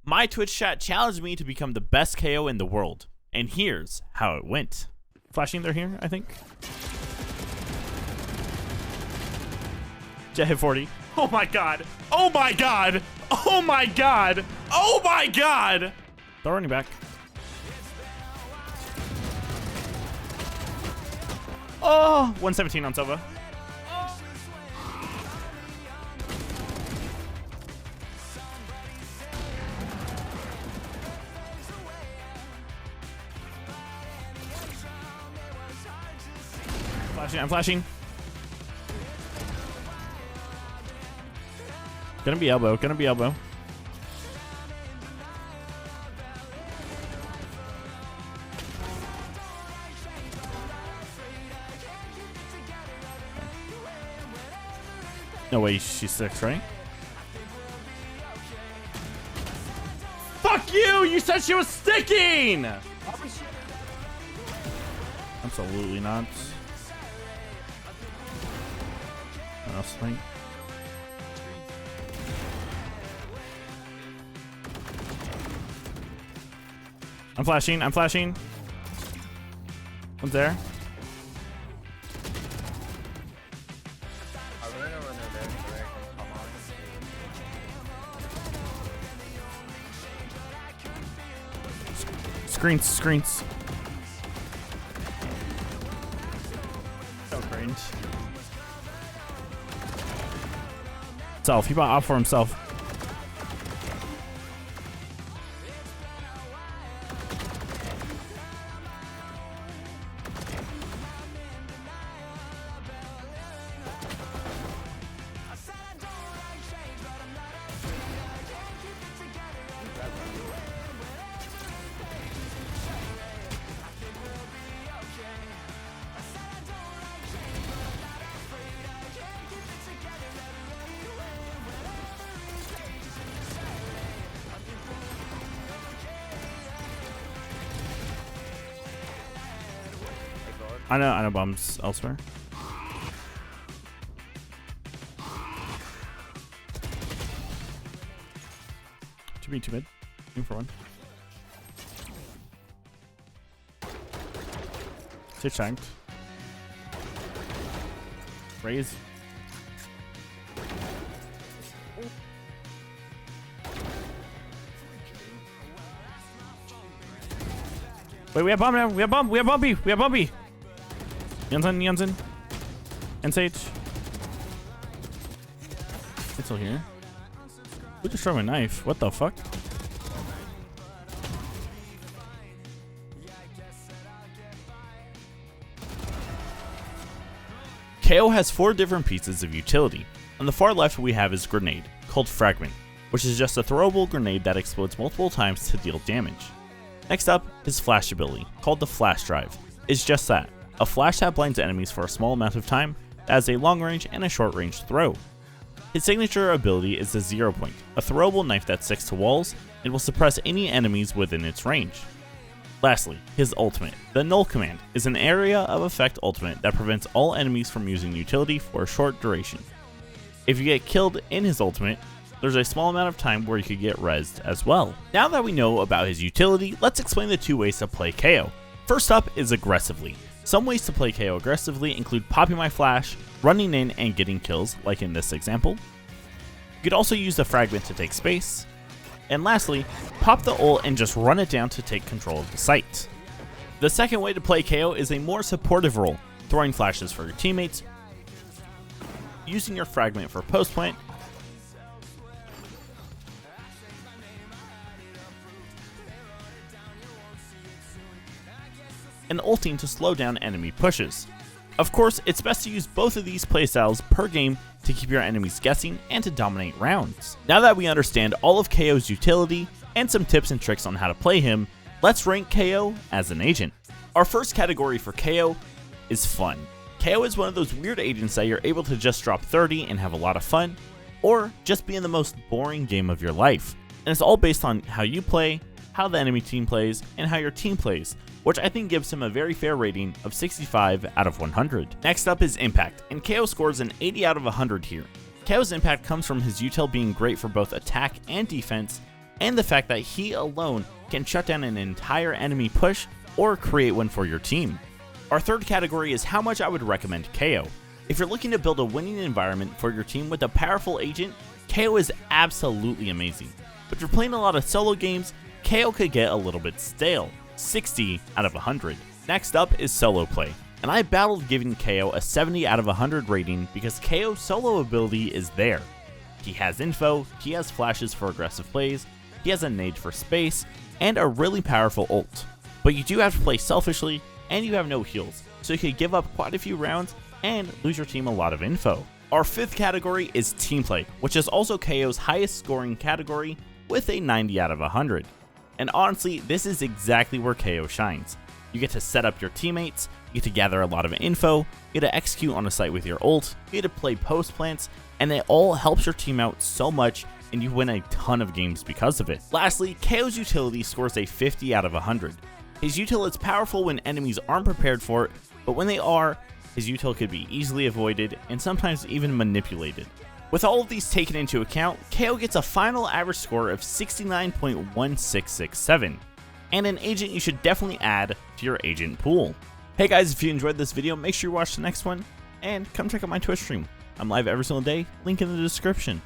My Twitch chat challenged me to become the best KO in the world, and here's how it went. Flashing, they're here, I think. Jet hit 40. Oh my god. Oh my god. Oh my god. Oh my god. They're running back. Oh, 117 on Sova. Flashing, I'm flashing. Gonna be elbow, gonna be elbow. No way, she's 6, right? Fuck you! You said she was sticking! Absolutely not. What else, right? I'm flashing, I'm flashing. One's there. Screens, screens. So cringe. Self, he bought off for himself. I know bombs elsewhere. Too mid. Aim for one. Stay shanked. Raise. Wait, we have bomb now. We have bomb. We have bumpy. We have bumpy. Jansen. And Sage. It's still here. Who just threw my knife? What the fuck? KO has 4 different pieces of utility. On the far left we have his grenade, called Fragment, which is just a throwable grenade that explodes multiple times to deal damage. Next up, his flash ability, called the Flash Drive, is just that. A flash that blinds enemies for a small amount of time that has a long range and a short range throw. His signature ability is the Zero Point, a throwable knife that sticks to walls and will suppress any enemies within its range. Lastly, his ultimate, the Null command, is an area of effect ultimate that prevents all enemies from using utility for a short duration. If you get killed in his ultimate, there's a small amount of time where you could get rezzed as well. Now that we know about his utility, let's explain the 2 ways to play KO. First up is aggressively. Some ways to play KO aggressively include popping my flash, running in and getting kills, like in this example. You could also use the fragment to take space. And lastly, pop the ult and just run it down to take control of the site. The second way to play KO is a more supportive role, throwing flashes for your teammates, using your fragment for post plant, and ulting to slow down enemy pushes. Of course, it's best to use both of these playstyles per game to keep your enemies guessing and to dominate rounds. Now that we understand all of KO's utility and some tips and tricks on how to play him, let's rank KO as an agent. Our first category for KO is fun. KO is one of those weird agents that you're able to just drop 30 and have a lot of fun, or just be in the most boring game of your life. And it's all based on how you play, how the enemy team plays, and how your team plays, which I think gives him a very fair rating of 65 out of 100. Next up is Impact, and KO scores an 80 out of 100 here. KO's impact comes from his util being great for both attack and defense, and the fact that he alone can shut down an entire enemy push or create one for your team. Our third category is how much I would recommend Kayo. If you're looking to build a winning environment for your team with a powerful agent, Kayo is absolutely amazing. But if you're playing a lot of solo games, Kayo could get a little bit stale, 60 out of 100. Next up is solo play, and I battled giving Kayo a 70 out of 100 rating because Kayo's solo ability is there. He has info, he has flashes for aggressive plays, he has a nade for space, and a really powerful ult. But you do have to play selfishly, and you have no heals, so you could give up quite a few rounds and lose your team a lot of info. Our fifth category is team play, which is also Kayo's highest scoring category with a 90 out of 100. And honestly, this is exactly where Kayo shines. You get to set up your teammates, you get to gather a lot of info, you get to execute on a site with your ult, you get to play post plants, and it all helps your team out so much and you win a ton of games because of it. Lastly, Kayo's utility scores a 50 out of 100. His util is powerful when enemies aren't prepared for it, but when they are, his util could be easily avoided and sometimes even manipulated. With all of these taken into account, Kayo gets a final average score of 69.1667, and an agent you should definitely add to your agent pool. Hey guys, if you enjoyed this video, make sure you watch the next one, and come check out my Twitch stream. I'm live every single day, link in the description.